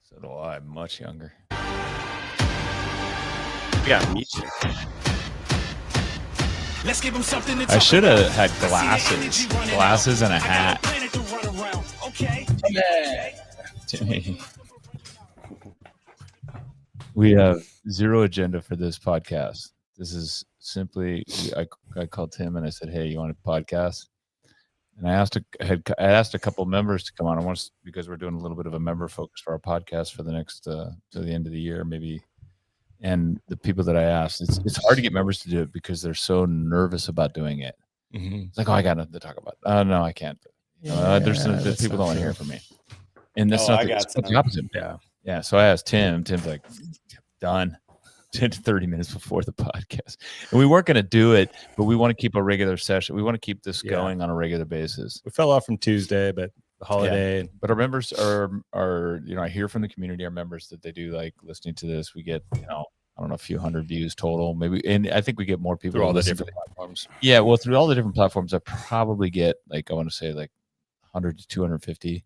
So do I. Much younger. We got music. Let's give him something to I should have had glasses and a hat. Timmy. We have zero agenda for this podcast. This is simply, I called Tim and I said, "Hey, you want a podcast?" And I asked a couple members to come on. Because we're doing a little bit of a member focus for our podcast for the next to the end of the year, maybe. And the people that I asked, it's hard to get members to do it because they're so nervous about doing it. Mm-hmm. It's like, oh, I got nothing to talk about. No, I can't. There's people don't want to hear from me. And that's not the opposite. Yeah. So I asked Tim. Tim's like, done. 10 to 30 minutes before the podcast. And we weren't going to do it, but we want to keep a regular session. We want to keep this going on a regular basis. We fell off from Tuesday, but the holiday. Yeah. But our members are, I hear from the community, our members, that they do like listening to this. We get, I don't know, a few hundred views total, maybe. And I think we get more people through all the different platforms. Yeah. Well, through all the different platforms, I probably get I want to say 100 to 250.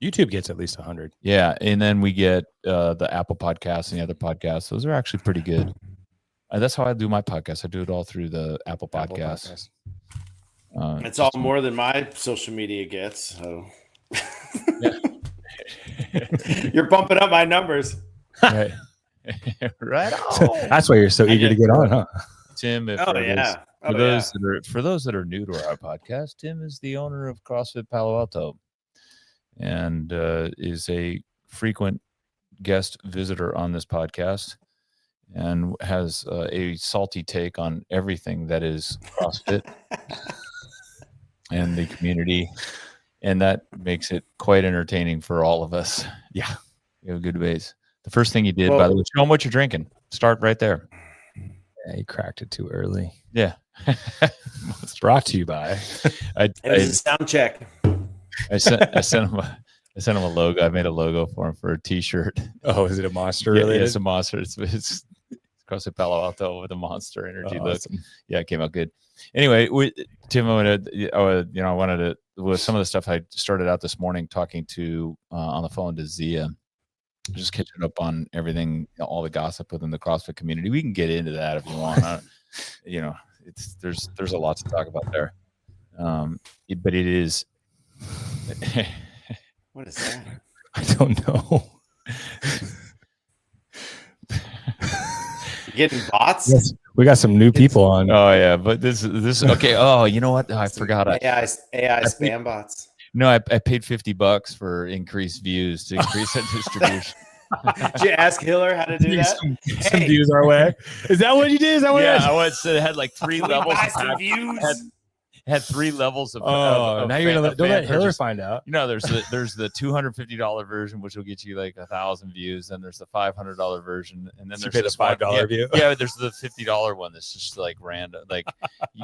YouTube gets at least 100. Yeah. And then we get the Apple podcasts and the other podcasts. Those are actually pretty good. That's how I do my podcast. I do it all through the Apple podcast. It's all more than my social media gets. So you're bumping up my numbers. Right. Right. That's why you're so eager to get on, huh? Tim, for those that are new to our podcast, Tim is the owner of CrossFit Palo Alto and is a frequent guest visitor on this podcast and has a salty take on everything that is CrossFit and the community. And that makes it quite entertaining for all of us. Yeah, we have good debates. The first thing you did, by the way, show them what you're drinking. Start right there. Yeah, you cracked it too early. Yeah. It's brought to you by. It was a sound check. I sent him a logo. I made a logo for him for a T-shirt. Oh, is it a Monster? Yeah, it's a Monster. It's CrossFit Palo Alto with a Monster Energy look. Awesome. Yeah, it came out good. Anyway, Tim, I wanted to, with some of the stuff I started out this morning talking to on the phone to Zia, just catching up on everything, all the gossip within the CrossFit community. We can get into that if you want. There's a lot to talk about there. But it is. What is that? I don't know. Getting bots? Yes, we got some new people on. Oh yeah, but this okay. Oh, you know what? I forgot. AI spam bots. No, I paid $50 for increased views to increase that distribution. Did you ask Hiller how to do that? Some views our way. Is that what you did? Is that what? Yeah, I went. So it had like 3 levels. Views. Had 3 levels of. Now you're gonna don't let Hiller find out. There's the $250 version, which will get you like 1,000 views. Then there's the $500 version, and then there's the $5 view. Yeah, there's the $50 one that's just like random. Like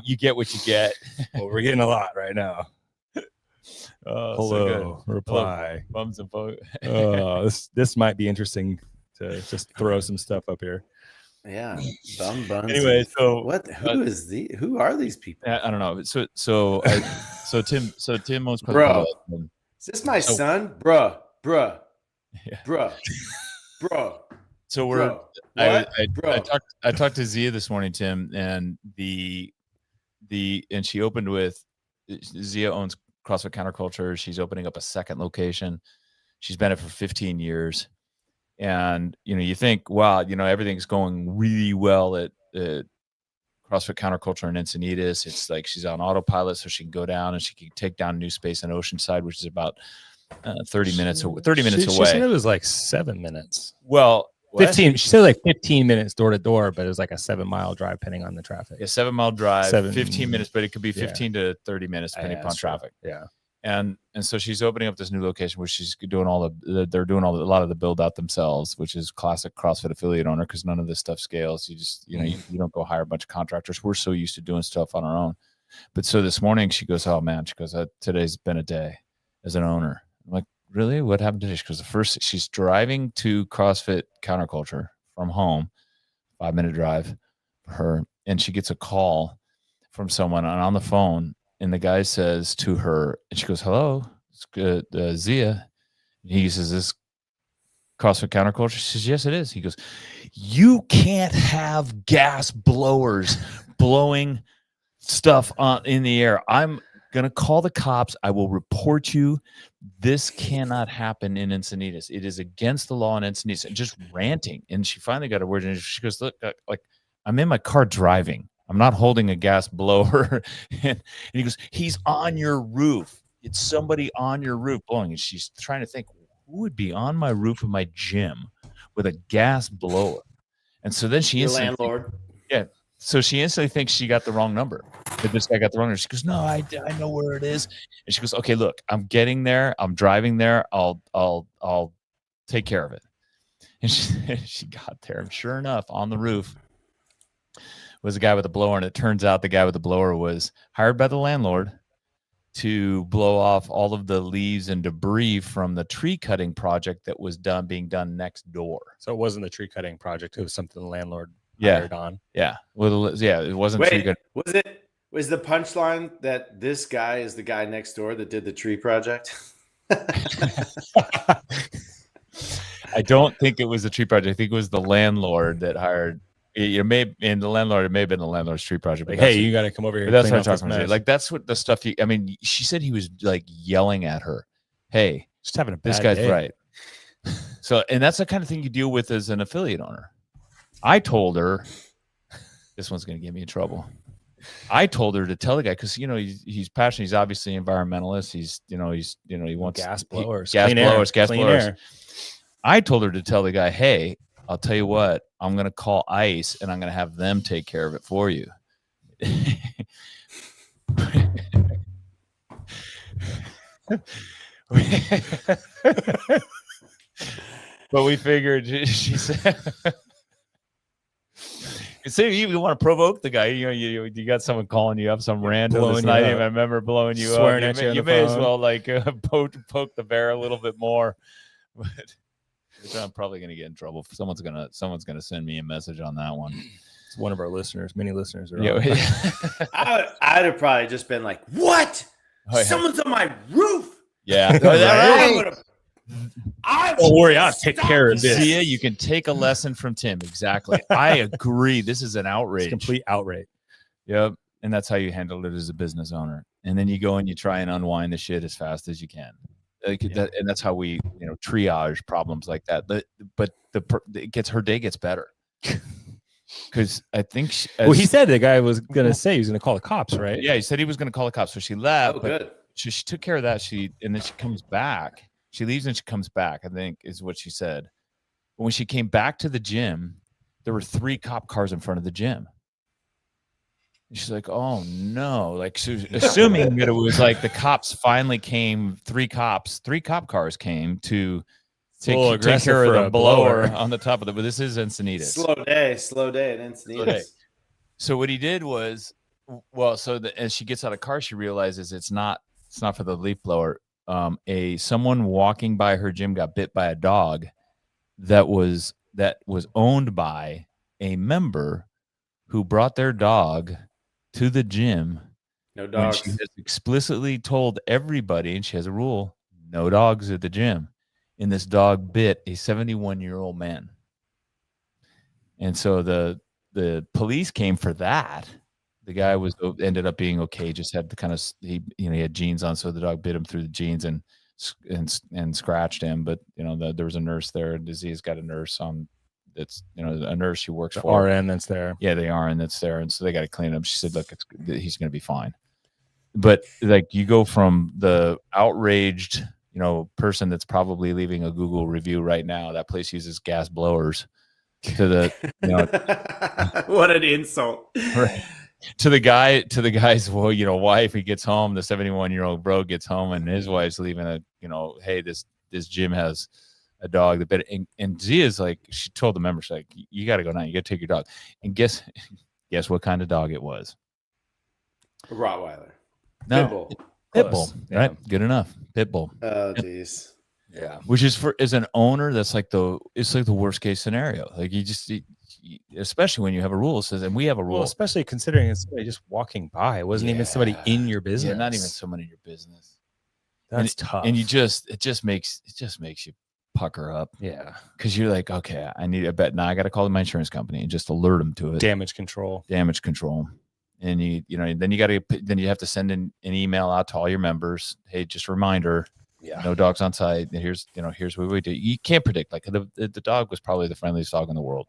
you get what you get. Well, we're getting a lot right now. Hello, so reply. Bums and folks. This might be interesting to just throw some stuff up here. Yeah. Buns. Anyway, so who are these people? I don't know. So Tim most bro. Is this my son? Bruh. Yeah. Bruh. So I talked to Zia this morning, Tim, and and she opened with Zia owns CrossFit Counterculture. She's opening up a second location. She's been at it for 15 years. And, you think, wow, everything's going really well at CrossFit Counterculture in Encinitas. It's like she's on autopilot, so she can go down and she can take down New Space in Oceanside, which is about 30 minutes away. She said it was like 7 minutes. Well, 15. She said like 15 minutes door to door, but it was like a 7-mile drive depending on the traffic. A 7-mile drive, 15 minutes, but it could be 15 to 30 minutes depending upon traffic. Yeah. And so she's opening up this new location where she's doing a lot of the build out themselves, which is classic CrossFit affiliate owner, because none of this stuff scales. You just, you don't go hire a bunch of contractors. We're so used to doing stuff on our own. But so this morning she goes, oh man, today's been a day as an owner. I'm like, really? What happened today? Because she's driving to CrossFit Counterculture from home, 5-minute drive for her. And she gets a call from someone on the phone. And the guy says to her, and she goes, hello, it's good, Zia. And he says, this CrossFit counterculture? She says, yes, it is. He goes, you can't have gas blowers blowing stuff in the air. I'm going to call the cops. I will report you. This cannot happen in Encinitas. It is against the law in Encinitas. And just ranting. And she finally got a word. And she goes, look, like, I'm in my car driving. I'm not holding a gas blower. And he goes, he's on your roof. It's somebody on your roof blowing. And she's trying to think, who would be on my roof of my gym with a gas blower? And so then she landlord. Yeah. So she instantly thinks she got the wrong number. That this guy got the wrong number. She goes, no, I know where it is. And she goes, okay, look, I'm getting there. I'm driving there. I'll take care of it. And she got there. And sure enough, on the roof was a guy with a blower. And it turns out the guy with the blower was hired by the landlord to blow off all of the leaves and debris from the tree cutting project that was being done next door. So it wasn't the tree cutting project. It was something the landlord hired on. Yeah. Well, yeah, it wasn't tree cutting. Was the punchline that this guy is the guy next door that did the tree project? I don't think it was the tree project. I think it was the landlord that hired. It may have been the landlord's tree project. Like, hey, you got to come over here. That's what I'm talking about. Like, that's what the stuff. She said he was like yelling at her. Hey, just having a bad this guy's day. right. So, and that's the kind of thing you deal with as an affiliate owner. I told her, this one's going to get me in trouble. I told her to tell the guy, because he's passionate. He's obviously an environmentalist. He wants gas blowers, gas blowers. Air. I told her to tell the guy, hey, I'll tell you what, I'm going to call ICE and I'm going to have them take care of it for you. But we figured, she said, say you want to provoke the guy, you got someone calling you up, some random this night. I remember blowing you swearing up. At you may as well like poke the bear a little bit more. But I'm probably going to get in trouble. Someone's gonna send me a message on that one. It's one of our listeners. Many listeners are. I'd have probably just been like, "What? Oh, yeah. Someone's on my roof." Yeah. Don't worry, I'll take care of this. See, you can take a lesson from Tim. Exactly. I agree. This is an outrage. It's complete outrage. Yep. And that's how you handle it as a business owner. And then you go and you try and unwind the shit as fast as you can. And that's how we, triage problems like that. But her day gets better. Because I think he said the guy was gonna say he was gonna call the cops, right? Yeah, he said he was gonna call the cops. So she left. Oh, good. She took care of that. And then she comes back. She leaves and she comes back, I think is what she said. But when she came back to the gym, there were 3 cop cars in front of the gym. And she's like, oh no. Like, she was assuming that it was like the cops finally came, 3 cop cars came to take care of the blower on the top of it. But this is Encinitas. Slow day at Encinitas. So what he did was, as she gets out of the car, she realizes it's not for the leaf blower. Someone walking by her gym got bit by a dog that was owned by a member who brought their dog to the gym. No dogs. She has explicitly told everybody, and she has a rule, no dogs at the gym. And this dog bit a 71-year-old man. And so the police came for that. The guy ended up being okay. Just had the kind of he had jeans on, so the dog bit him through the jeans and scratched him. But there was a nurse there. Disease got a nurse on. It's a nurse who works for RN that's there. Yeah, the RN that's there, and so they got to clean him. She said, "Look, he's going to be fine." But like you go from the outraged person that's probably leaving a Google review right now. That place uses gas blowers. To the what an insult. Right. To the guy's wife, he gets home, the 71-year-old bro gets home and his wife's leaving hey, this gym has a dog that bit. And Zia's like, she told the members, like, you got to go now, you got to take your dog. And guess what kind of dog it was? A Rottweiler. No. Pitbull, right? Yeah. Good enough. Pitbull. Oh, geez. Yeah. Which is as an owner, that's like the worst case scenario. Like especially when you have a rule that says, and we have a rule. Well, especially considering it's somebody just walking by. It wasn't even somebody in your business. Yeah, not even someone in your business. That's tough. And it just makes you pucker up. Yeah. Because you're like, okay, I bet now I got to call my insurance company and just alert them to it. Damage control. And then you have to send an email out to all your members. Hey, just a reminder, no dogs on site. And here's what we do. You can't predict. Like the dog was probably the friendliest dog in the world,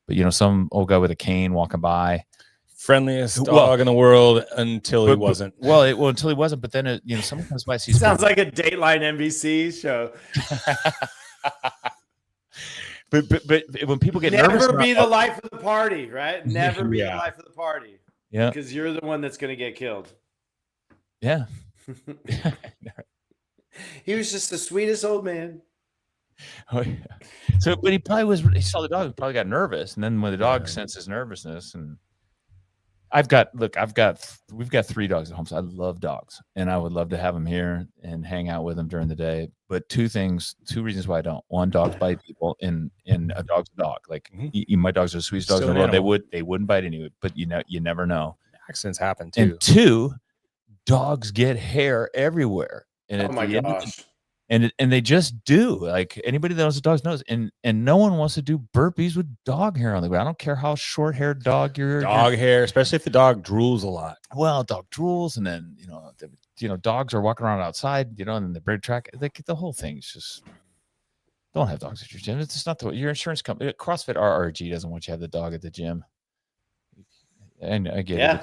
but some old guy with a cane walking by, friendliest dog in the world until he wasn't. Until he wasn't. But then someone comes by, sees. Sounds like a Dateline NBC show. But when people get nervous, never be the life of the party, right? Never be the life of the party. Yeah, because you're the one that's going to get killed. Yeah. He was just the sweetest old man. Oh, yeah. So, but he saw the dog, probably got nervous. And then when the dog senses nervousness, and we've got 3 dogs at home. So I love dogs and I would love to have them here and hang out with them during the day. But 2 reasons why I don't. One, dogs bite people and a dog's a dog. Like my dogs are the sweetest dogs in the world. They wouldn't bite anyway, but you never know. Accidents happen too. And 2, dogs get hair everywhere. And oh my gosh. And they just do. Like anybody that knows the dogs knows. And no one wants to do burpees with dog hair on the ground. I don't care how short-haired dog you're. Dog hair, especially if the dog drools a lot. Well, dog drools, and then dogs are walking around outside, and then the bird track. Like the whole thing's just. Don't have dogs at your gym. It's just not your insurance company. CrossFit RRG doesn't want you to have the dog at the gym. And I get it.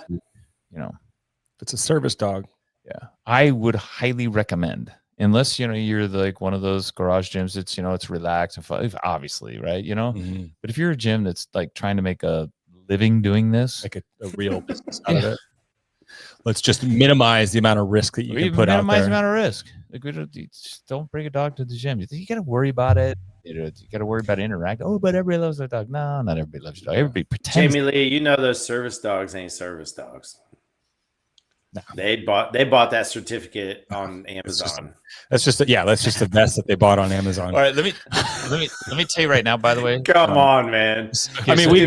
If it's a service dog. Yeah, I would highly recommend. Unless you're like one of those garage gyms, it's relaxed and fun, obviously, right? But if you're a gym that's like trying to make a living doing this, like a real business out of it, let's just minimize the amount of risk that you can put out there. Minimize the amount of risk. Like just don't bring a dog to the gym. You think you got to worry about it? You got to worry about interacting. Oh, but everybody loves their dog. No, not everybody loves your dog. Everybody pretends. Jamie Lee, those service dogs ain't service dogs. No. They bought that certificate on Amazon. That's just a vest that they bought on Amazon. All right, let me tell you right now. By the way, come on, man. Okay, I mean, we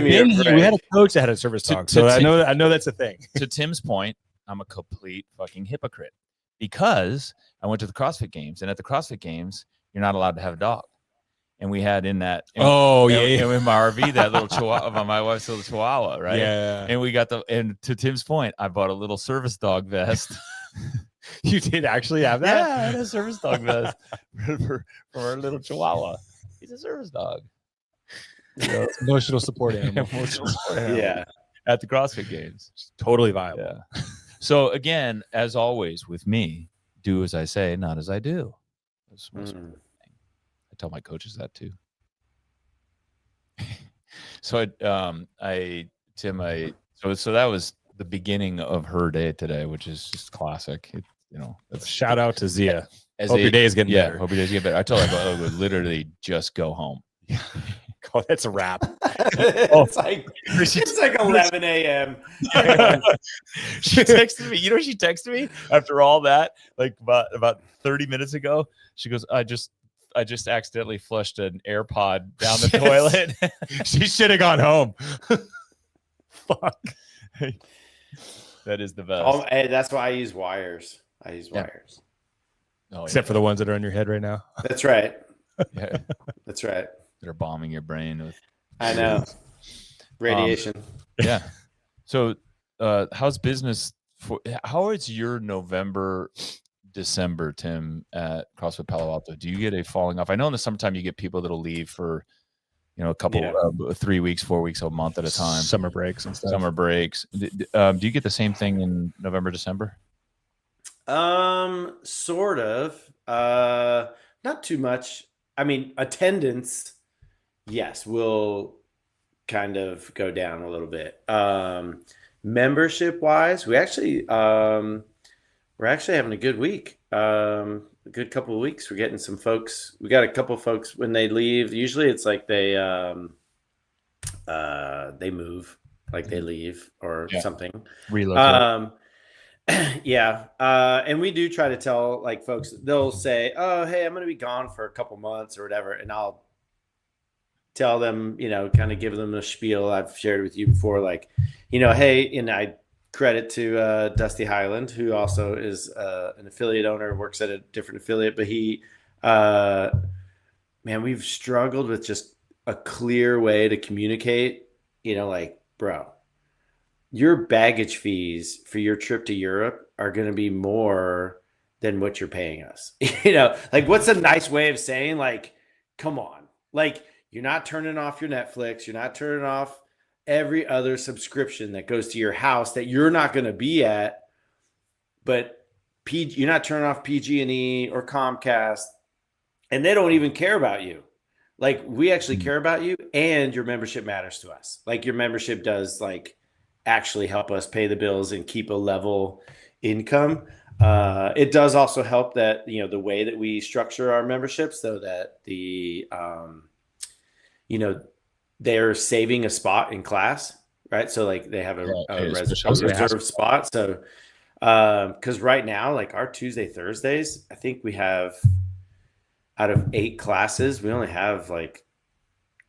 had a coach that had a service dog, so I know that's a thing. To Tim's point, I'm a complete fucking hypocrite because I went to the CrossFit Games, and at the CrossFit Games, you're not allowed to have a dog. And we had in my RV that little chihuahua, my wife's little chihuahua, right? Yeah. And we got and to Tim's point, I bought a little service dog vest. You did actually have that? Yeah, I had a service dog vest for our little chihuahua. He's a service dog. Emotional support animal. Yeah. At the CrossFit Games. Totally viable. Yeah. So again, as always with me, do as I say, not as I do. That's most I tell my coaches that too. So so that was the beginning of her day today, which is just classic. Shout out to Zia. Hope your day is getting better. Hope your day is getting better. I told her I would literally just go home. Oh, that's a wrap. It's like 11 a.m. She texted me. She texted me after all that, like about 30 minutes ago. She goes, I just accidentally flushed an AirPod down the toilet. She should have gone home. Fuck. That is the best. Oh, hey, that's why I use wires. Wires. Oh, except for the ones that are on your head right now. That's right. Yeah. That's right. That are bombing your brain with. I know. Radiation. Yeah. So, how's business how is your November, December, Tim, at CrossFit Palo Alto? Do you get a falling off? I know in the summertime you get people that'll leave for, a couple, 3 weeks, 4 weeks, a month at a time. Summer breaks and stuff. Summer breaks. Do you get the same thing in November, December? Sort of. Not too much. I mean, attendance, yes, will kind of go down a little bit. Membership wise, we're actually having a good week. A good couple of weeks. We're getting some folks. We got a couple of folks when they leave. Usually it's like they move, like they leave or something. Relocate. Yeah. And we do try to tell like folks, they'll say, oh, hey, I'm going to be gone for a couple months or whatever. And I'll tell them, kind of give them a spiel I've shared with you before, like, hey, and I credit to Dusty Highland, who also is an affiliate owner, works at a different affiliate, but he man, we've struggled with just a clear way to communicate, like, bro, your baggage fees for your trip to Europe are going to be more than what you're paying us. Like, what's a nice way of saying, like, come on, like, you're not turning off your Netflix, you're not turning off every other subscription that goes to your house that you're not going to be at, but you're not turning off PG&E or Comcast, and they don't even care about you. Like, we actually care about you, and your membership matters to us. Like, your membership does, like, actually help us pay the bills and keep a level income. It does also help that, the way that we structure our memberships, so that they're saving a spot in class, right? So, like, they have a reserved spot. So, because right now, like, our Tuesday, Thursdays, I think we have, out of 8 classes, we only have like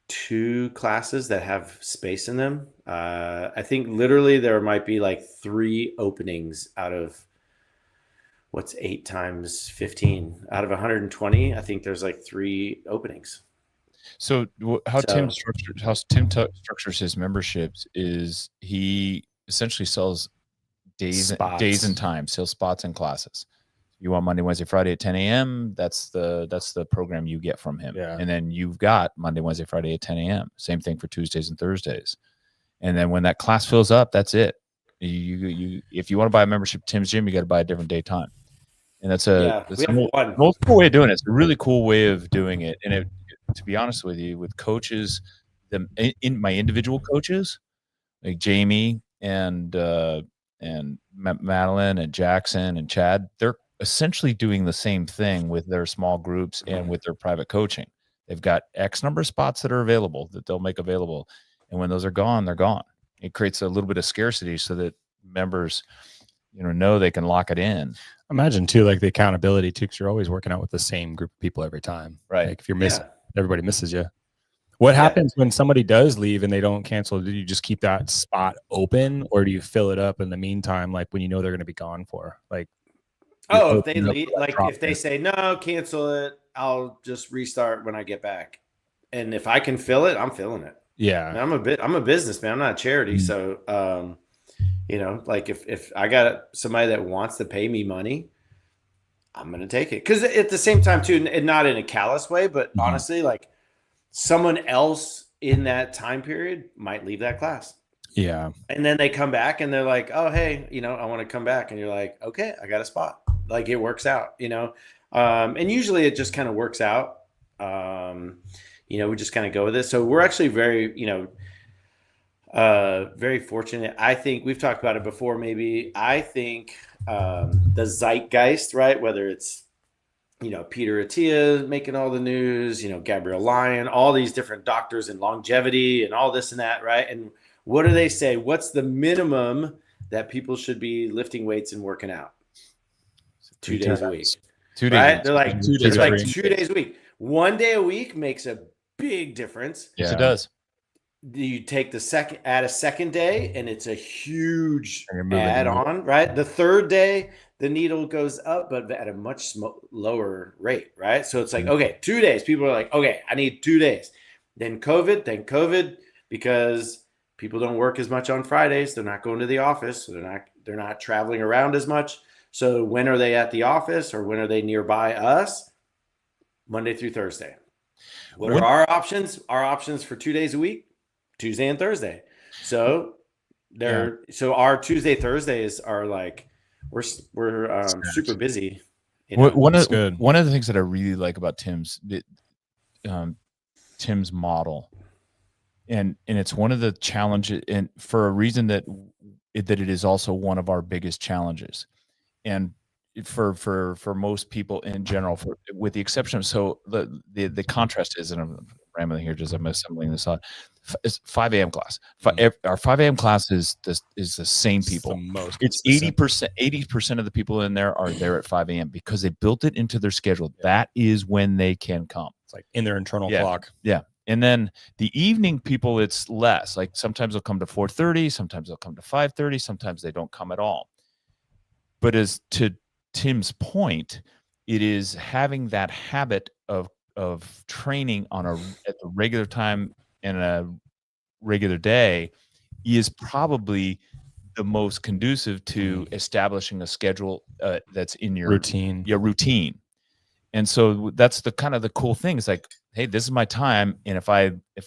2 classes that have space in them. I think literally there might be like 3 openings out of, what's 8 times 15? Out of 120, I think there's like 3 openings. So how Tim structures his memberships is he essentially sells days and times, sells spots and classes. You want Monday, Wednesday, Friday at 10 a.m. That's the program you get from him. Yeah. And then you've got Monday, Wednesday, Friday at 10 a.m. Same thing for Tuesdays and Thursdays. And then when that class fills up, that's it. You if you want to buy a membership to Tim's Gym, you got to buy a different day time. And that's an old school way of doing it. It's a really cool way of doing it. And to be honest with you, with coaches, in my individual coaches, like Jamie and Madeline and Jackson and Chad, they're essentially doing the same thing with their small groups and with their private coaching. They've got X number of spots that are available that they'll make available. And when those are gone, they're gone. It creates a little bit of scarcity so that members, know they can lock it in. Imagine too, like the accountability too, because you're always working out with the same group of people every time. Right. Like if you're missing, everybody misses you. What happens when somebody does leave and they don't cancel? Do you just keep that spot open, or do you fill it up in the meantime, like when they're going to be gone for? Like, if they leave, like if they say no, cancel it, I'll just restart when I get back. And if I can fill it, I'm filling it. Yeah. And I'm a businessman. I'm not a charity. So, like if I got somebody that wants to pay me money, I'm going to take it. Because at the same time too, and not in a callous way, but honestly, like, someone else in that time period might leave that class. Yeah. And then they come back and they're like, oh, hey, I want to come back. And you're like, okay, I got a spot. Like, it works out, and usually it just kind of works out. We just kind of go with it. So we're actually very, very fortunate. I think we've talked about it before. Maybe I think the zeitgeist, right? Whether it's, Peter Attia making all the news, Gabrielle Lyon, all these different doctors in longevity and all this and that, right? And what do they say? What's the minimum that people should be lifting weights and working out? 2 days a week. 2 days. Right? They're like, it's like 2 days a week. 1 day a week makes a big difference. Yes, it does. You take add a second day, and it's a huge add on, right? The 3rd day, the needle goes up, but at a much lower rate, right? So it's like, okay, 2 days. People are like, okay, I need 2 days. Then COVID, because people don't work as much on Fridays. They're not going to the office. So they're not traveling around as much. So when are they at the office, or when are they nearby us? Monday through Thursday. What are our options? Our options for 2 days a week, Tuesday and Thursday. So so our Tuesday, Thursdays are like, we're super busy. One of the things that I really like about Tim's model, and it's one of the challenges, and for a reason that it is also one of our biggest challenges, and for most people in general, with the exception of, so the contrast is, and I'm rambling here, just I'm assembling this on. It's 5 a.m. class. Our 5 a.m. class is the same people. It's 80% of the people in there are there at 5 a.m. because they built it into their schedule. That is when they can come. It's like in their internal clock. Yeah. And then the evening people, it's less. Like sometimes they'll come to 4:30, sometimes they'll come to 5:30, sometimes they don't come at all. But as to Tim's point, it is having that habit of of training on at the regular time and a regular day is probably the most conducive to establishing a schedule that's in your routine. And so that's the kind of the cool thing. It's like, hey, this is my time, and if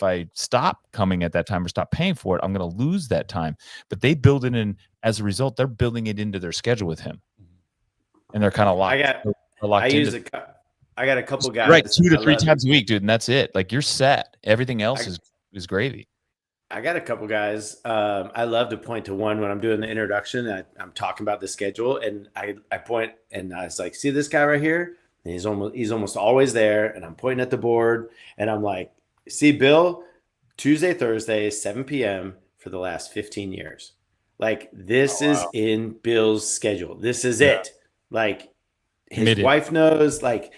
I stop coming at that time or stop paying for it, I'm going to lose that time. But they build it in. As a result, they're building it into their schedule with him, and they're kind of locked. I got a couple guys, right, 2 to 3 times a week, dude, and that's it. Like, you're set. Everything else is gravy. I got a couple guys. I love to point to one when I'm doing the introduction. I'm talking about the schedule, and I point, and I was like, see this guy right here? And he's almost always there. And I'm pointing at the board, and I'm like, see Bill, Tuesday, Thursday, 7 p.m. for the last 15 years. Like, this is in Bill's schedule. This is it. Like, his wife knows, like,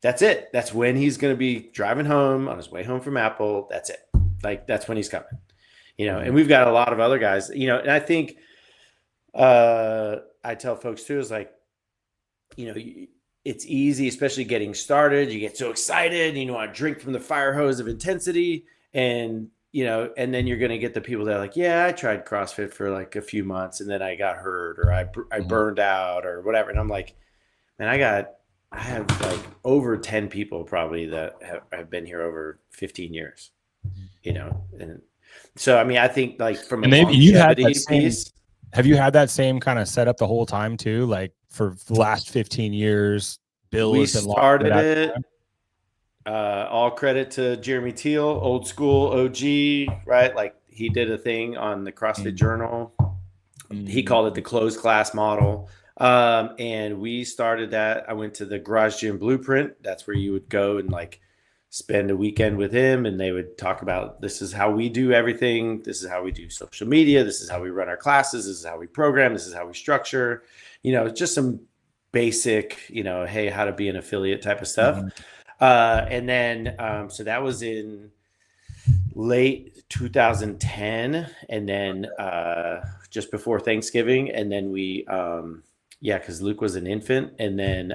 that's it. That's when he's going to be driving home on his way home from Apple. That's it. Like, that's when he's coming, and we've got a lot of other guys, and I think, I tell folks too, is like, it's easy, especially getting started. You get so excited, you want to drink from the fire hose of intensity, and, and then you're going to get the people that are like, yeah, I tried CrossFit for like a few months and then I got hurt, or I burned out or whatever. And I'm like, man, I have like over 10 people probably that have been here over 15 years, and so, I mean, I think like from a longevity piece. Have you had that same kind of setup the whole time too? Like for the last 15 years, Bill we started it. All credit to Jeremy Teal, old school OG, right? Like, he did a thing on the CrossFit Journal. He called it the closed class model. And we started that. I went to the Garage Gym Blueprint. That's where you would go and like spend a weekend with him, and they would talk about, this is how we do everything. This is how we do social media. This is how we run our classes. This is how we program. This is how we structure, just some basic, hey, how to be an affiliate type of stuff. And then, so that was in late 2010, and then just before Thanksgiving. And then we, because Luke was an infant. And then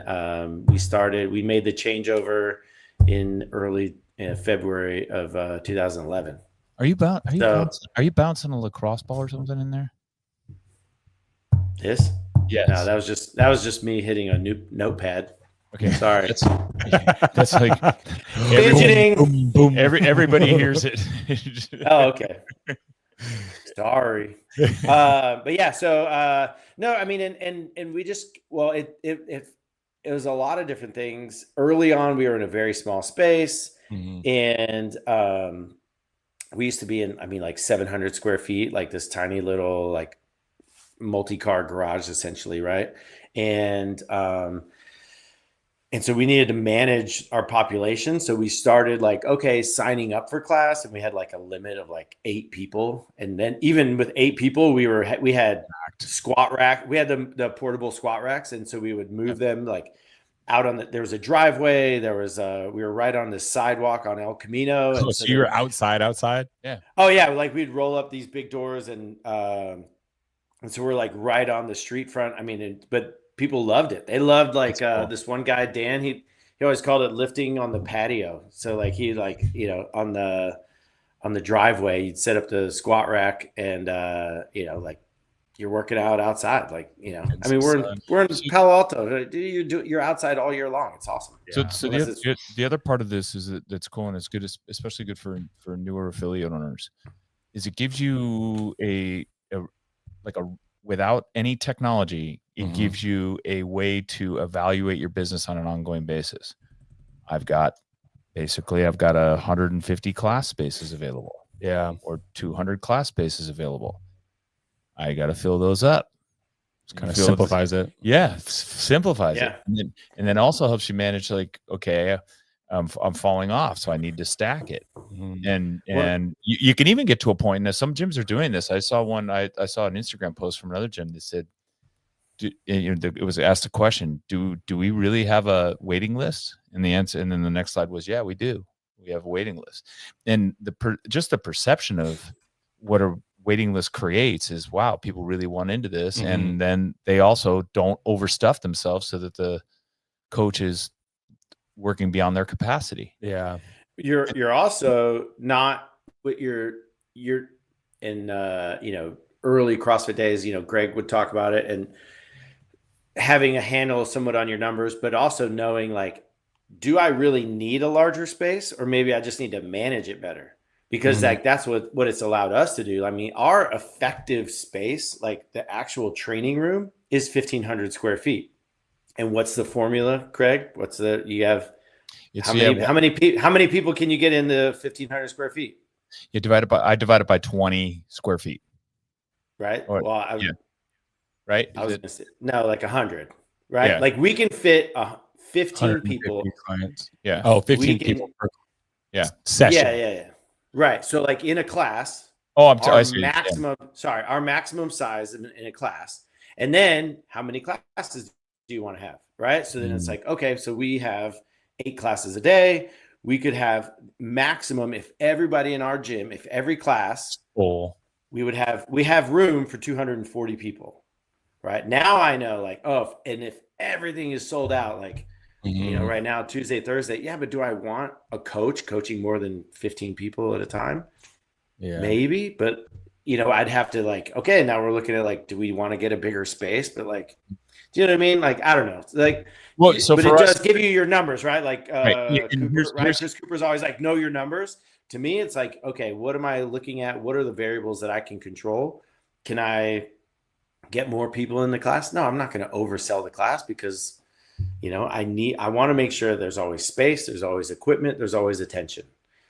we made the changeover in early February of 2011. Are you bouncing a lacrosse ball or something in there? This? Yes. No, that was just me hitting a notepad. Okay, sorry. That's like everybody hears it. Oh, okay. Sorry. But yeah, so no, I mean, and we just, well, it was a lot of different things. Early on, we were in a very small space, and we used to be in, I mean, like 700 square feet, like this tiny little like multi-car garage, essentially, right? And so we needed to manage our population. So we started like, okay, signing up for class, and we had like a limit of like 8 people. And then even with 8 people, we had squat rack. We had the portable squat racks. And so we would move them like out on there was a driveway. There was we were right on the sidewalk on El Camino. And so you were outside? Yeah. Oh yeah. Like we'd roll up these big doors, and so we're like right on the street front. I mean, but people loved it. They loved like cool. This one guy, Dan, he always called it lifting on the patio. So like he like, on the driveway, you'd set up the squat rack, and like you're working out outside. Like, I mean, we're in Palo Alto. You're outside all year long. It's awesome. Yeah. So the other part of this is that's cool, and it's good, especially good for newer affiliate owners, is it gives you a without any technology, it gives you a way to evaluate your business on an ongoing basis. I've got 150 class spaces available. Yeah. Or 200 class spaces available. I got to fill those up. It kind of simplifies it. Yeah. Simplifies it. And then also helps you manage, like, okay, I'm falling off, so I need to stack it. And you can even get to a point, and some gyms are doing this. I saw I saw an Instagram post from another gym that said, it was asked a question, do we really have a waiting list? And the answer, and then the next slide was, yeah, we do. We have a waiting list. And just the perception of what a waiting list creates is, wow, people really want into this. And then they also don't overstuff themselves so that the coach is working beyond their capacity. Yeah. You're also not with your in early CrossFit days, Greg would talk about it, and having a handle somewhat on your numbers, but also knowing like, do I really need a larger space, or maybe I just need to manage it better? Because like that's what it's allowed us to do. I mean, our effective space, like the actual training room, is 1,500 square feet. And what's the formula, Craig? How many people can you get in the 1,500 square feet? I divide it by 20 square feet. Right. Or, right. I was going to say, no, like 100. Right. Yeah. Like we can fit 15 people. Clients. Yeah. Oh, 15 people per session. Yeah. Right. So like in a class, our maximum size in a class. And then how many classes do you want to have? Right. So then it's like, okay, so we have 8 classes a day. We could have maximum, if everybody in our gym, if every class, we have room for 240 people. Right now I know like, and if everything is sold out, like, right now, Tuesday, Thursday. Yeah. But do I want a coach coaching more than 15 people at a time? Yeah, maybe, but I'd have to like, okay, now we're looking at like, do we want to get a bigger space? But like, do you know what I mean? Like, I don't know. Like, well, so but for it us, does give you your numbers, right? Like, right. Cooper, right? Chris Cooper's always like, know your numbers. To me, it's like, okay, what am I looking at? What are the variables that I can control? Can I get more people in the class? No, I'm not going to oversell the class because, I want to make sure there's always space, there's always equipment, there's always attention.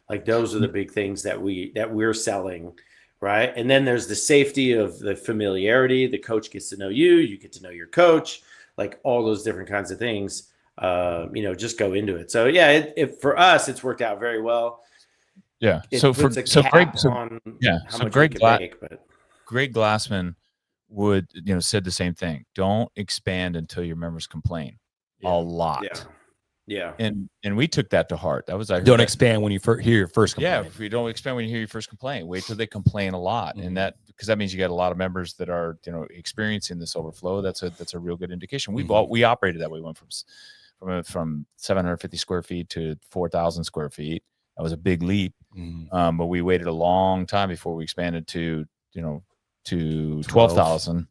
Like those are the big things that we're selling, right? And then there's the safety of the familiarity. The coach gets to know you, you get to know your coach, like all those different kinds of things. Just go into it. So yeah, for us, it's worked out very well. Yeah. Greg Glassman would said the same thing. Don't expand until your members complain. A lot. Yeah. And we took that to heart. That was don't expand when you hear your first complaint. Yeah, if you don't expand when you hear your first complaint, wait till they complain a lot. And that, because that means you got a lot of members that are experiencing this overflow. That's a real good indication. We operated that way. We went from 750 square feet to 4,000 square feet. That was a big leap. But we waited a long time before we expanded to 12,000.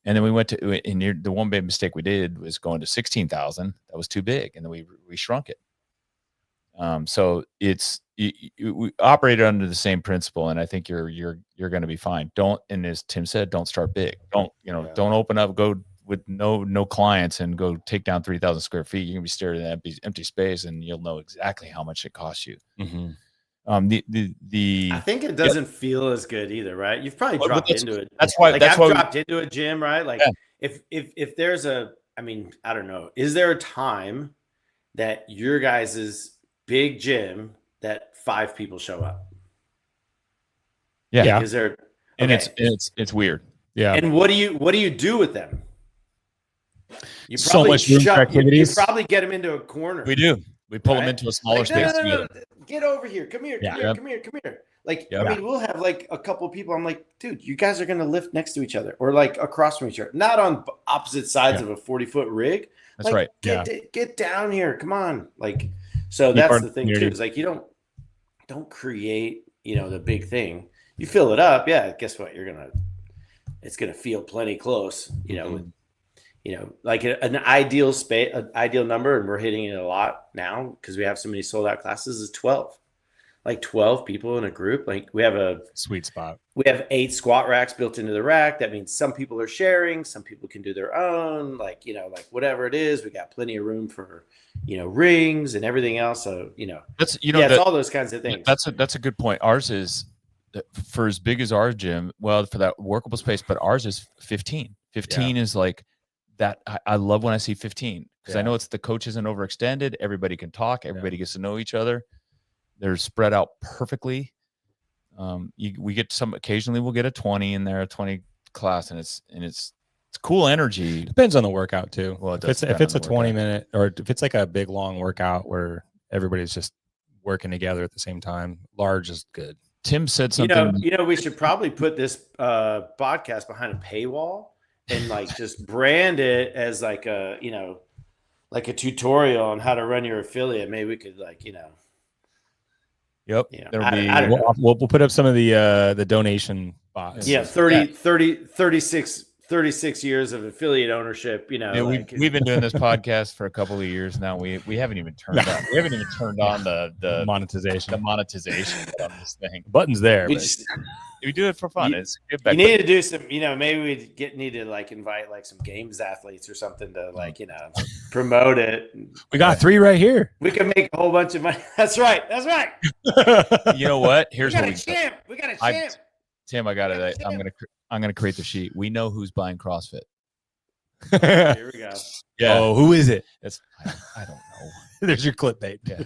And then we went to, and the one big mistake we did was going to 16,000. That was too big. And then we shrunk it. So we operated under the same principle. And I think you're going to be fine. And as Tim said, don't start big. Don't open up, go with no clients and go take down 3,000 square feet. You're gonna be staring at an empty space and you'll know exactly how much it costs you. I think it doesn't feel as good either, right? You've probably dropped into it. That's why. I've dropped into a gym, right? Like if there's I don't know, is there a time that your guys' big gym that 5 people show up? Yeah. Is there? And it's weird. Yeah. And what do you do with them? You so much room for activities. You probably get them into a corner. We do. We pull them into a smaller space. No. Get over here. Come here. Come here. Like, we'll have like a couple of people. I'm like, dude, you guys are going to lift next to each other or like across from each other, not on opposite sides of a 40-foot rig. That's right. Get down here. Come on. Like, so that's the thing too, is like, you don't create, the big thing. You fill it up. Yeah. Guess what? It's going to feel plenty close, like an ideal space, an ideal number, and we're hitting it a lot now because we have so many sold out classes, is 12. Like 12 people in a group. Like we have a sweet spot. We have 8 squat racks built into the rack. That means some people are sharing, some people can do their own, like whatever it is. We got plenty of room for, rings and everything else. So, that's, it's all those kinds of things. That's a good point. Ours is, for as big as our gym, well, for that workable space, but ours is 15. 15 is like, that I love when I see 15 because I know it's the coach isn't overextended. Everybody can talk. Everybody gets to know each other. They're spread out perfectly. We get occasionally we'll get a 20 in there, a 20 class, and it's cool energy. Depends on the workout too. Well, if it's a 20-minute or if it's like a big long workout where everybody's just working together at the same time, large is good. Tim said something. We should probably put this podcast behind a paywall. And like just brand it as like a, like a tutorial on how to run your affiliate, maybe we could like, Yep. Yeah, There'll I be don't know. We'll put up some of the donation box. Yeah, 36 years of affiliate ownership, Yeah, we've been doing this podcast for a couple of years now. We haven't even turned on the monetization. on this thing. Button's there. we but- just We do it for fun. It's good. you need to do some, maybe we need to like invite like some games athletes or something to like, promote it. we got 3 right here. We can make a whole bunch of money. That's right. You know what? Here's We what got a champ. We got a champ. Tim, I got it. I'm gonna create the sheet. We know who's buying CrossFit. Here we go. Yeah. Oh, who is it? I don't know. There's your clickbait. Yeah.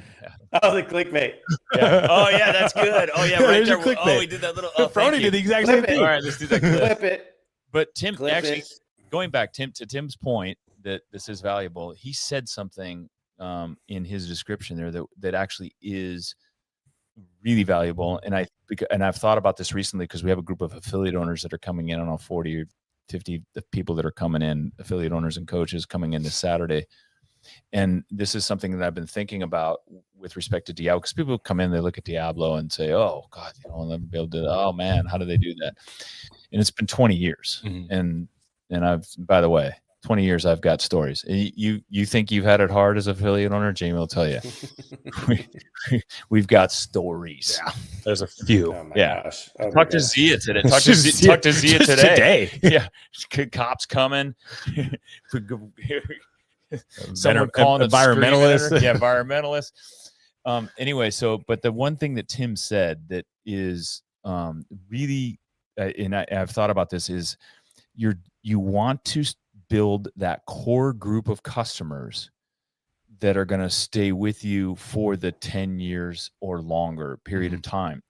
Oh, the clickbait. Yeah. Oh yeah, that's good. Oh yeah, right There's there. your clickbait. Oh, we did that little. Oh, Brody did the exact same thing. All right, let's do that clip. Clip it. But Tim, Clip actually, it. going back, to Tim's point that this is valuable. He said something in his description there that actually is really valuable, and I've thought about this recently because we have a group of affiliate owners that are coming in. I don't know, 40 or 50 people that are coming in, affiliate owners and coaches coming in this Saturday. And this is something that I've been thinking about with respect to Diablo, because people come in, they look at Diablo and say, "Oh God, I'll never be able to do that. Oh man, how do they do that?" And it's been 20 years, and I've, by the way, 20 years, I've got stories. You think you've had it hard as an affiliate owner? Jamie will tell you. We've got stories. Yeah, there's a few. Oh my Yeah. gosh. Oh my Talk to gosh. Zia today. Talk to Zia today. today. Yeah, cops coming. Someone calling it environmentalists. Yeah, environmentalists. Anyway, but the one thing that Tim said that is really, and I've thought about this, is you want to build that core group of customers that are going to stay with you for the 10 years or longer period of time.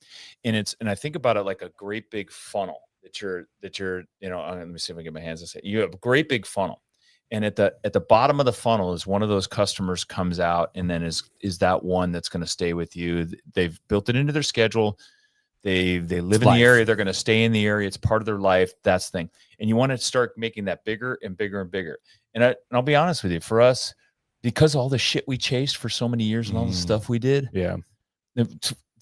And I think about it like a great big funnel that you're, let me see if I can get my hands to say, you have a great big funnel. And at the bottom of the funnel is one of those customers comes out, and then is that one that's going to stay with you. They've built it into their schedule. They live in the area. They're going to stay in the area. It's part of their life. That's the thing. And you want to start making that bigger and bigger and bigger. And I'll be honest with you, for us, because all the shit we chased for so many years and all the stuff we did,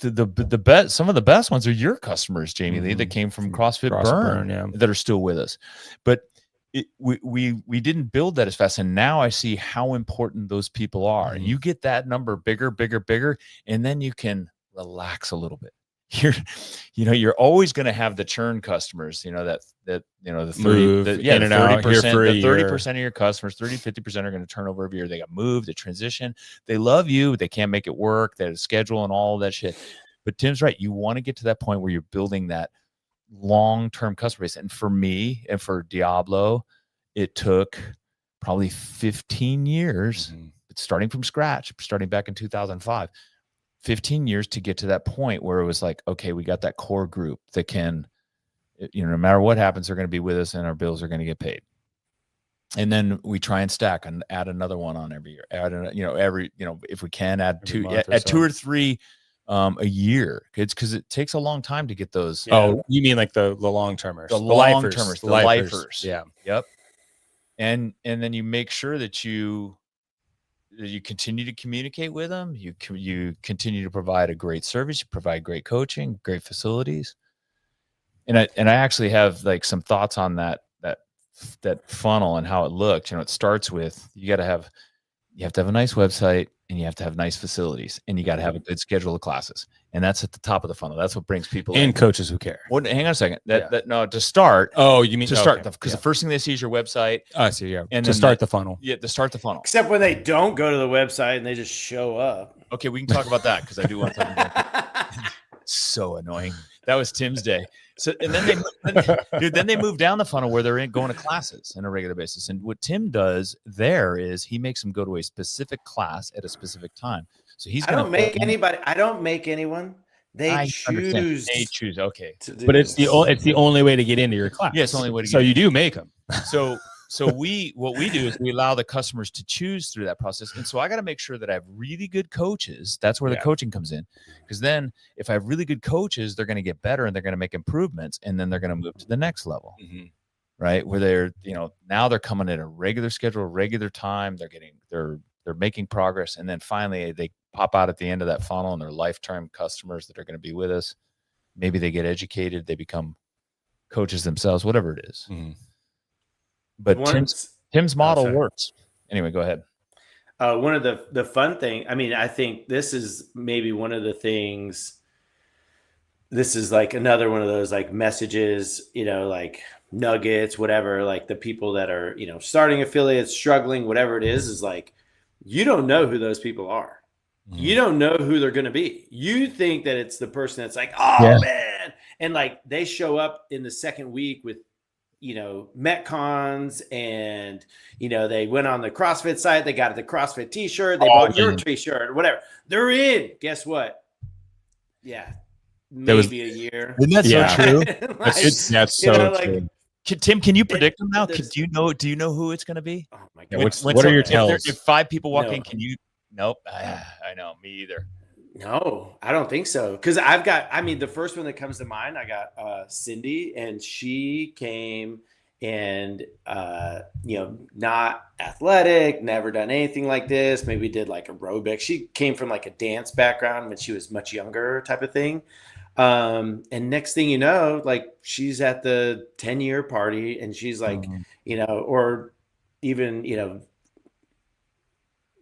the best, some of the best ones are your customers, Jamie Lee, that came from CrossFit Burn, that are still with us. But we didn't build that as fast, and now I see how important those people are. And you get that number bigger, and then you can relax a little bit. You're always going to have the churn customers, the 30% of your customers, 30-50% are going to turn over every year. They got moved, they transition, they love you, they can't make it work, they have a schedule and all that shit. But Tim's right. You want to get to that point where you're building that long-term customer base. And for me and for Diablo, it took probably 15 years, starting from scratch, starting back in 2005, 15 years to get to that point where it was like, okay, we got that core group that can, no matter what happens, they're going to be with us and our bills are going to get paid. And then we try and stack and add another one on every year. If we can add two or three a year. It's because it takes a long time to get those. Oh, you mean like the long-termers, the long-termers, the lifers. Yeah. Yep. And then you make sure that you continue to communicate with them. You continue to provide a great service. You provide great coaching, great facilities. And I actually have like some thoughts on that funnel and how it looked. It starts with you have to have a nice website, and you have to have nice facilities, and you got to have a good schedule of classes. And that's at the top of the funnel. That's what brings people and in. Coaches who care. Well, hang on a second. To start. Oh, you mean to start? Because the first thing they see is your website. I see. Yeah. And to start the funnel. Yeah, to start the funnel. Except when they don't go to the website and they just show up. Okay, we can talk about that because I do want to talk about that. So annoying. That was Tim's day. So and then they move down the funnel where they're going to classes on a regular basis. And what Tim does there is he makes them go to a specific class at a specific time. So he's going to make anybody. I don't make anyone. They choose. They choose. Okay, but it's the only way to get into your class. Yeah, it's the only way to get. So you do make them. So what we do is we allow the customers to choose through that process. And so I got to make sure that I have really good coaches. That's where the coaching comes in. Because then if I have really good coaches, they're going to get better and they're going to make improvements, and then they're going to move to the next level. right? Where they're, now they're coming at a regular schedule, regular time. They're making progress. And then finally they pop out at the end of that funnel and they're lifetime customers that are going to be with us. Maybe they get educated, they become coaches themselves, whatever it is. Mm-hmm. But Tim's model works. Anyway, go ahead. One of the fun thing, I mean, I think this is maybe one of the things, this is like another one of those like messages, like nuggets, whatever, like the people that are, starting affiliates, struggling, whatever it is like, you don't know who those people are. Mm-hmm. You don't know who they're going to be. You think that it's the person that's like, oh man. And like they show up in the second week with, Metcons and, they went on the CrossFit site. They got the CrossFit t-shirt. They bought your t-shirt or whatever. They're in. Guess what? Yeah. Maybe a year. Isn't that so true? Like, that's so true. Tim, can you predict them now? Do you know who it's going to be? Oh my God. What are your tells? If 5 people walk in, can you? Nope. I know. Me either. No, I don't think so. Because the first one that comes to mind, I got Cindy, and she came and, not athletic, never done anything like this. Maybe did like aerobics. She came from like a dance background when she was much younger type of thing. And next thing you know, like she's at the 10-year party and she's like, or even,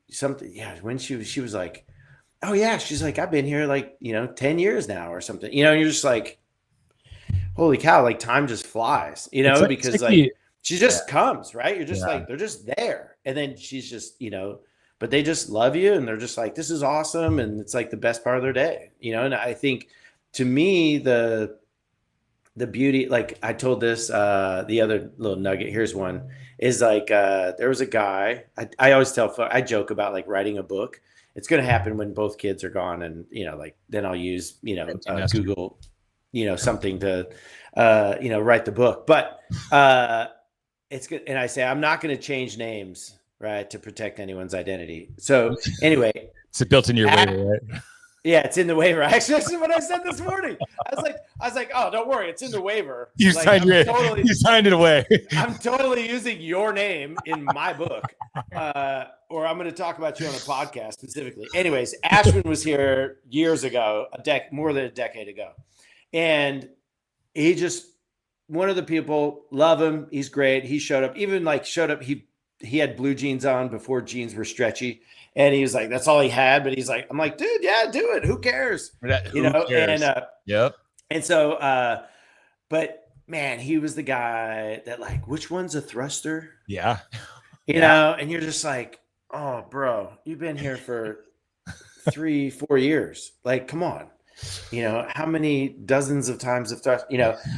something. Yeah. When she was like, oh yeah, she's like, I've been here like, 10 years now or something, and you're just like, holy cow, like time just flies, because she just comes, right? You're just like, they're just there. And then she's just, but they just love you and they're just like, this is awesome. And it's like the best part of their day, and I think to me, the beauty, like I told this, the other little nugget, here's one, is like, there was a guy, I always I joke about like writing a book. It's going to happen when both kids are gone. And, like, then I'll use, Google, something to, write the book, but, it's good. And I say, I'm not going to change names, right, to protect anyone's identity. So anyway, it's built in your waiver, right? Yeah, it's in the waiver. Actually, that's what I said this morning. I was like, oh, don't worry, it's in the waiver. You signed it away. I'm totally using your name in my book, or I'm going to talk about you on a podcast specifically. Anyways, Ashwin was here years ago, more than a decade ago, and he just one of the people. Love him. He's great. He showed up. He had blue jeans on before jeans were stretchy. And he was like, that's all he had. But he's like, I'm like, dude, yeah, do it. Who cares? Cares? And yep. And so, but man, he was the guy that like, which one's a thruster? Yeah. You know, and you're just like, oh, bro, you've been here for 3-4 years. Like, come on. How many dozens of times of thrust,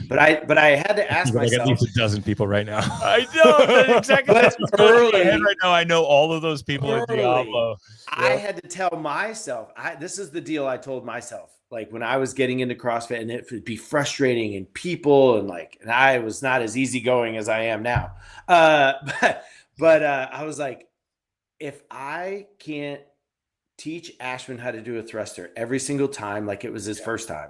but I had to ask myself. At least a dozen people right now. I know exactly. That's early right now. I know all of those people at Diablo. I had to tell myself, this is the deal I told myself. Like when I was getting into CrossFit, and it would be frustrating, and people, and I was not as easygoing as I am now. But I was like, if I can't teach Ashwin how to do a thruster every single time like it was his first time,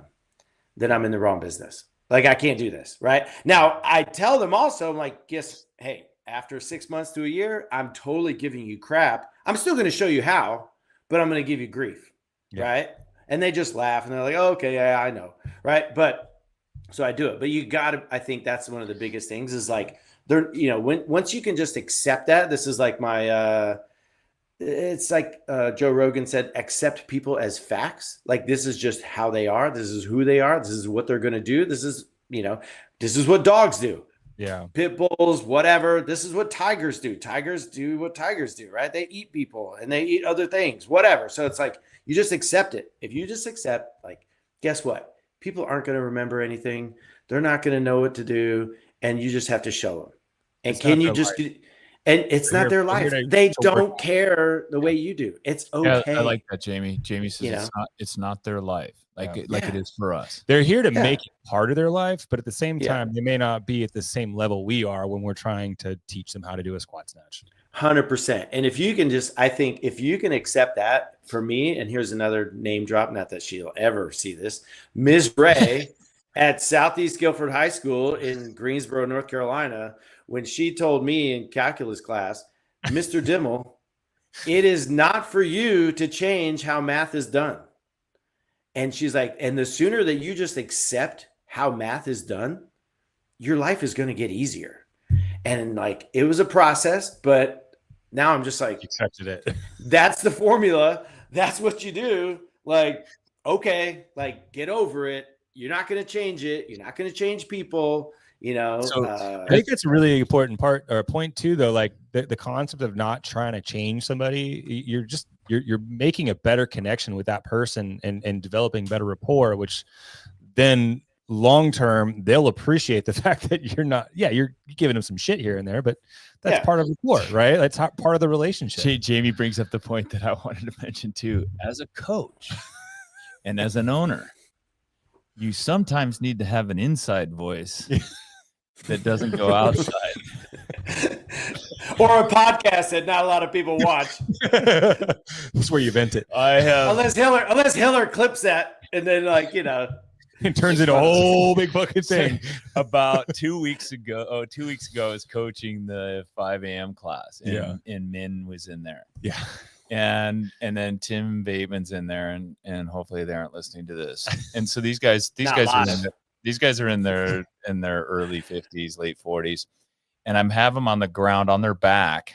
then I'm in the wrong business. Like I can't do this, right? Now I tell them also, I'm like, hey, after 6 months to a year, I'm totally giving you crap. I'm still going to show you how, but I'm going to give you grief, right? And they just laugh and they're like, oh, okay, yeah, I know, right? But so I do it. But you got to, I think that's one of the biggest things is like, once you can just accept that, this is like my, it's like Joe Rogan said, accept people as facts. Like this is just how they are. This is who they are. This is what they're going to do. This is, this is what dogs do. Yeah. Pit bulls, whatever. This is what tigers do. Tigers do what tigers do, right? They eat people and they eat other things, whatever. So it's like, you just accept it. If you just accept, like, guess what? People aren't going to remember anything. They're not going to know what to do. And you just have to show them. And can you just do? And it's not their life. They don't care the way you do. It's okay. Yeah, I like that, Jamie. Jamie says it's not their life. Like it is for us. They're here to make it part of their life, but at the same time, they may not be at the same level we are when we're trying to teach them how to do a squat snatch. 100%. And if you can I think if you can accept that for me, and here's another name drop, not that she'll ever see this, Ms. Ray, at Southeast Guilford High School in Greensboro, North Carolina, when she told me in calculus class, Mr. Dymmel, it is not for you to change how math is done. And she's like, and the sooner that you just accept how math is done, your life is going to get easier. And like, it was a process, but now I'm just like, accepted it. That's the formula. That's what you do. Like, okay, like get over it. You're not going to change it. You're not going to change people, you know. So I think that's a really important part or point too, though. Like the concept of not trying to change somebody, you're making a better connection with that person and developing better rapport, which then long term they'll appreciate the fact that you're giving them some shit here and there, but that's part of rapport, right? That's part of the relationship. Jamie brings up the point that I wanted to mention too. As a coach and as an owner, you sometimes need to have an inside voice that doesn't go outside. Or a podcast that not a lot of people watch. That's where you vent it. I have unless Hiller clips that and then it turns into a whole big fucking thing. About 2 weeks ago. Oh, 2 weeks ago, I was coaching the 5 a.m. class, and Min was in there. Yeah. And then Tim Bateman's in there, and hopefully they aren't listening to this. And so these guys are in their early 50s, late 40s, and I'm having them on the ground on their back,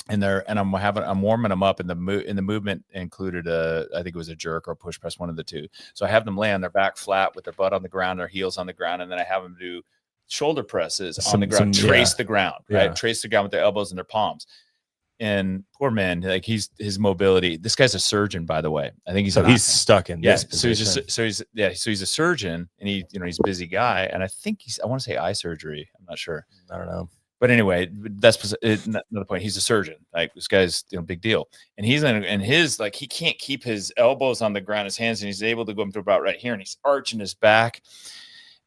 and I'm warming them up, and the movement included I think it was a jerk or a push press, one of the two. So I have them lay on their back flat with their butt on the ground, their heels on the ground, and then I have them do shoulder presses on the ground, trace the ground, right? Trace the ground with their elbows and their palms. And poor man, like his mobility. This guy's a surgeon, by the way. I think he's stuck in. Yes. So he's a surgeon, and he's a busy guy. And I think I want to say eye surgery. I'm not sure. I don't know. But anyway, that's another point. He's a surgeon. Like this guy's big deal. And he's he can't keep his elbows on the ground, his hands, and he's able to go up to about right here, and he's arching his back.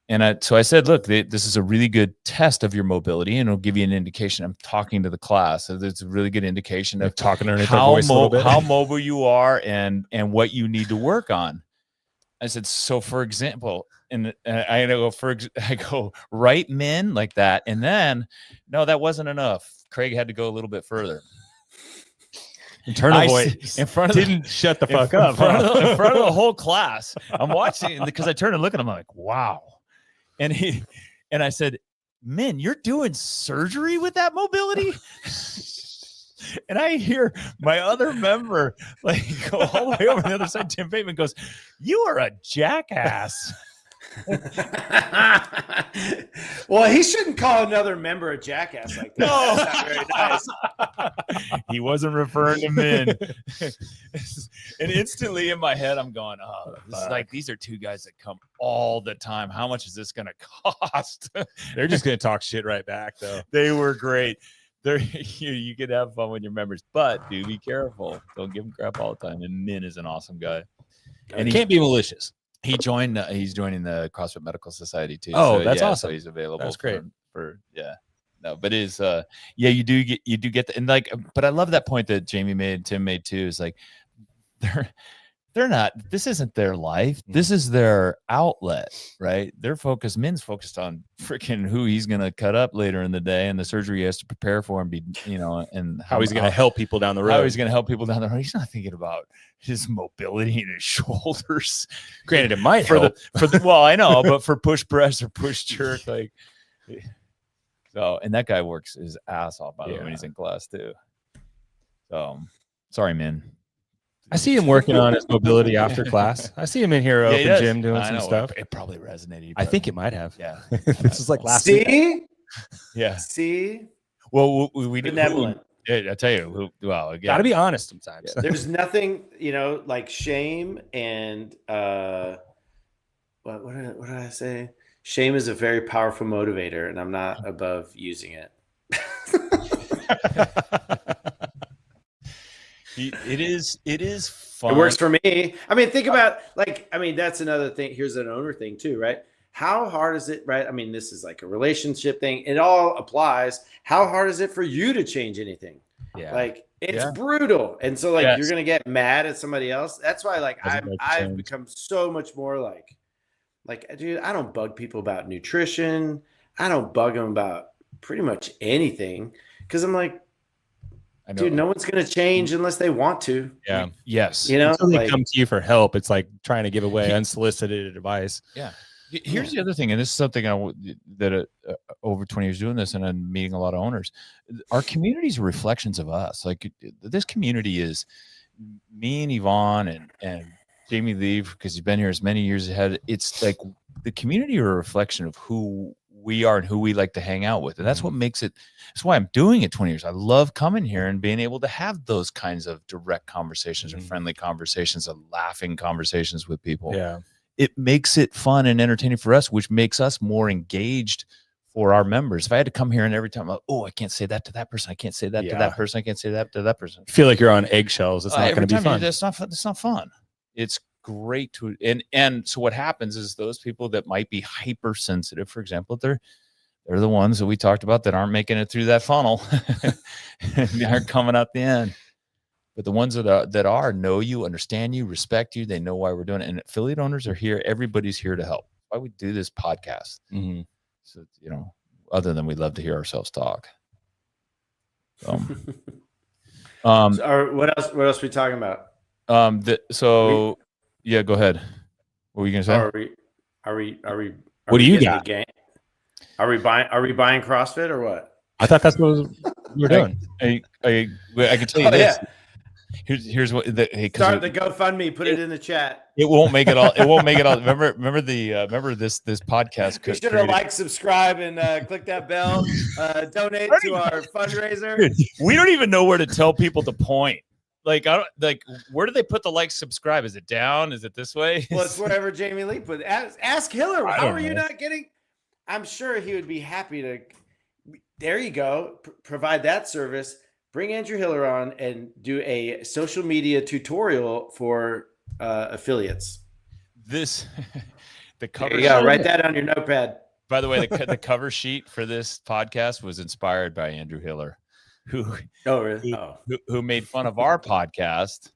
And so I said, look, this is a really good test of your mobility, and it'll give you an indication. I'm talking to the class, so it's a really good indication of talking underneath their voice a little bit. How mobile you are and what you need to work on. I said, so for example, and I go right, Min, like that, and then no, that wasn't enough. Craig had to go a little bit further. Internal voice in front of didn't shut the fuck up in front of the whole class. I'm watching because I turned and look at him. I'm like, wow. And I said, Min, you're doing surgery with that mobility? And I hear my other member like go all the way over the other side. Tim Bateman goes, you are a jackass. Well, he shouldn't call another member a jackass like that. No. That's not very nice. He wasn't referring to Min. And instantly in my head, I'm going, oh, this is like, these are two guys that come all the time. How much is this going to cost? They're just going to talk shit right back, though. They were great. You could have fun with your members, but do be careful. Don't give them crap all the time. And Min is an awesome guy. And he can't be malicious. He's joining the CrossFit Medical Society too. Oh, so, that's awesome. So he's available. That's great. For no, but you do get and like, but I love that point that Tim made too, is like they're not, this isn't their life. This is their outlet, right? Min's focused on freaking who he's going to cut up later in the day and the surgery he has to prepare for and and how he's going to help people down the road. He's not thinking about his mobility in his shoulders. Granted, it might help. Well, I know, but for push press or push jerk, like, so, and that guy works his ass off, by the way, when he's in class too. So, sorry, Min. I see him working on his mobility after class. I see him in here open gym doing some stuff. It probably resonated. I think it might have. Yeah. This is like last week. Yeah. See? Well, we did. Benevolent. I tell you, again, gotta be honest sometimes. Yeah. There's nothing, like shame and what did I say? Shame is a very powerful motivator, and I'm not above using it. It is fun. It works for me. I mean, think about that's another thing. Here's an owner thing too, right? How hard is it, right? I mean, this is like a relationship thing. It all applies. How hard is it for you to change anything? Yeah. Like it's brutal. And so you're going to get mad at somebody else. That's why I've become so much more Like, dude, I don't bug people about nutrition. I don't bug them about pretty much anything because I'm like, I know. dude, no one's going to change unless they want to. Yeah. Yes. You know, Until they like, come to you for help, it's like trying to give away unsolicited advice. Yeah. Here's the other thing, and this is something that over 20 years doing this, and I'm meeting a lot of owners. Our communities are reflections of us. Like this community is me and Yvonne and Jamie Lee, because he's been here as many years ahead. It's like the community are a reflection of who we are and who we like to hang out with, and that's what makes it. That's why I'm doing it 20 years. I love coming here and being able to have those kinds of direct conversations or friendly conversations and laughing conversations with people. Yeah. It makes it fun and entertaining for us, which makes us more engaged for our members. If I had to come here and every time, I can't say that to that person. I can't say that to that person. I can't say that to that person. I feel like you're on eggshells. It's not going to be fun. It's not fun. It's not fun. It's great to, and so what happens is those people that might be hypersensitive, for example, they're the ones that we talked about that aren't making it through that funnel and they aren't coming out the end. But the ones that are know you, understand you, respect you. They know why we're doing it. And affiliate owners are here. Everybody's here to help. Why we do this podcast. Mm-hmm. So, other than we love to hear ourselves talk. So, what else are we talking about? Yeah, go ahead. What were you gonna say? What do you got? Are we buying CrossFit or what? I thought that's what we were doing. I can tell you this. Yeah. Here's what start the GoFundMe. Put it in the chat. It won't make it all. It won't make it all. Remember this podcast. Be sure to like, subscribe, and click that bell. Donate to our fundraiser. Dude, we don't even know where to tell people to point. Like where do they put the like, subscribe? Is it down? Is it this way? Well, it's wherever Jamie Lee put. Ask Hiller. How are you not getting? I'm sure he would be happy to. There you go. Provide that service. Bring Andrew Hiller on and do a social media tutorial for affiliates. The cover. Yeah, write that on your notepad. By the way, the cover sheet for this podcast was inspired by Andrew Hiller, who made fun of our podcast.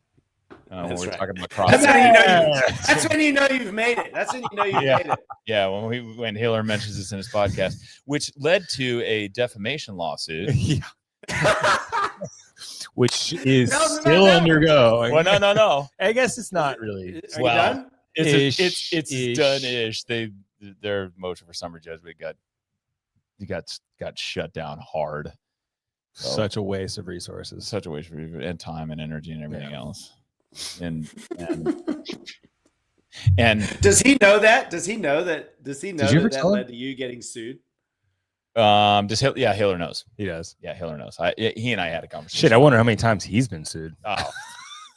When we're talking about CrossFit. That's when you know you've made it. That's when you know you've made it. Yeah, when Hiller mentions this in his podcast, which led to a defamation lawsuit. Yeah. Which is still undergoing. Well, no. I guess it's not really. Are you done? It's done-ish. Their motion for summary judgment got shut down hard. Such a waste of resources. Such a waste of and time and energy and everything else. And does he know that? Does he know that that led to you getting sued? Hiller knows. He does. Yeah, Hiller knows. He and I had a conversation. Shit, I wonder how many times he's been sued. Oh.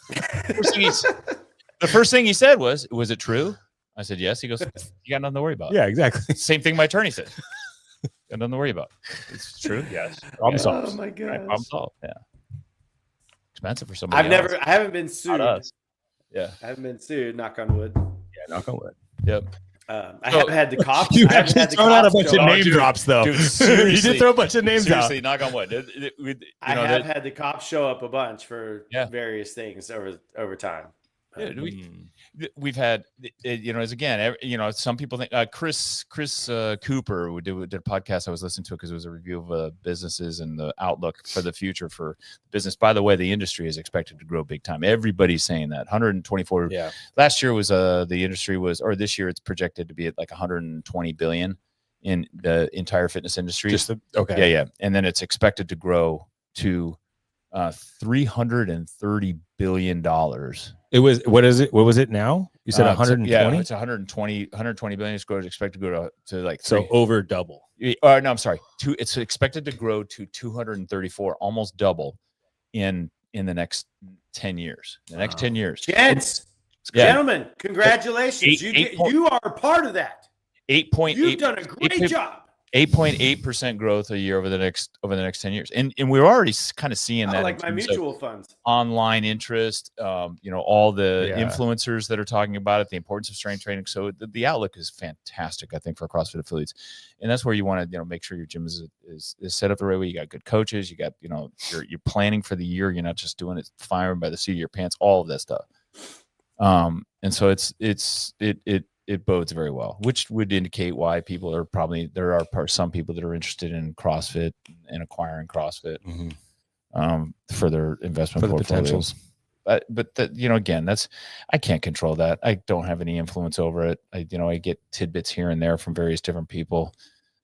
The first thing he said was it true? I said yes. He goes, you got nothing to worry about. Yeah, exactly. Same thing my attorney said. Got nothing to worry about. It's true. Yes. Problem solved. Oh my god. Right, problem solved. Yeah. Expensive for somebody. I haven't been sued. Yeah. I haven't been sued. Knock on wood. Yeah, knock on wood. Yep. I have had the cops. You actually thrown out a bunch of name drops, though. Dude, you did throw a bunch of names out. Seriously, knock on wood. I have had the cops show up a bunch for various things over time. We've had, some people think Chris Cooper did a podcast I was listening to because it was a review of businesses and the outlook for the future for business. By the way, the industry is expected to grow big time. Everybody's saying that 124. Yeah. Last year was the industry was, or this year it's projected to be at like 120 billion in the entire fitness industry. Okay. Yeah. And then it's expected to grow to $330 billion. It was, what is it? What was it now? You said 120? Yeah, it's 120 billion. It's expected to go to like over double. No, I'm sorry. It's expected to grow to 234, almost double in the next 10 years. The next 10 years. Gentlemen, congratulations. You are a part of that. 8.8. You've done a great job. 8.8% growth a year over the next 10 years, and we're already kind of seeing that. Like my mutual funds, online interest, all the influencers that are talking about it, the importance of strength training. So the outlook is fantastic, I think, for CrossFit affiliates, and that's where you want to make sure your gym is set up the right way. You got good coaches, you got you're planning for the year. You're not just doing it firing by the seat of your pants. All of that stuff. And so it bodes very well, which would indicate why people are probably, there are some people that are interested in CrossFit and acquiring CrossFit for their investment For the portfolios. potentials. But that, you know, again, I can't control that. I don't have any influence over it. I get tidbits here and there from various different people.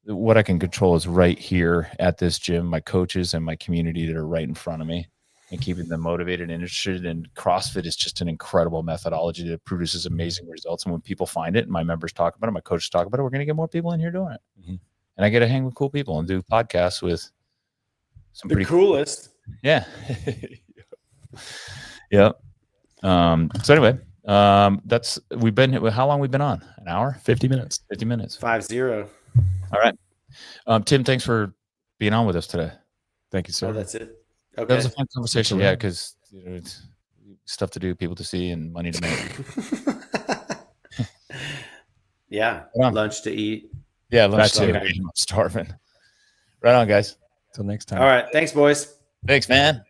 What I can control is right here at this gym, my coaches and my community that are right in front of me, and keeping them motivated and interested. And CrossFit is just an incredible methodology that produces amazing results. And when people find it and my members talk about it, my coaches talk about it, we're going to get more people in here doing it. And I get to hang with cool people and do podcasts with some The coolest. Yeah. Yeah. So anyway, how long we've been on? An hour? 50 minutes. 50 minutes. 5-0. All right. Tim, thanks for being on with us today. Thank you, sir. Oh, that's it. Okay. That was a fun conversation. Yeah, because it's stuff to do, people to see, and money to make. Yeah. Lunch to eat. Yeah, lunch That's to it. eat. I'm starving. Right on, guys. Till next time. All right. Thanks, boys. Thanks, man.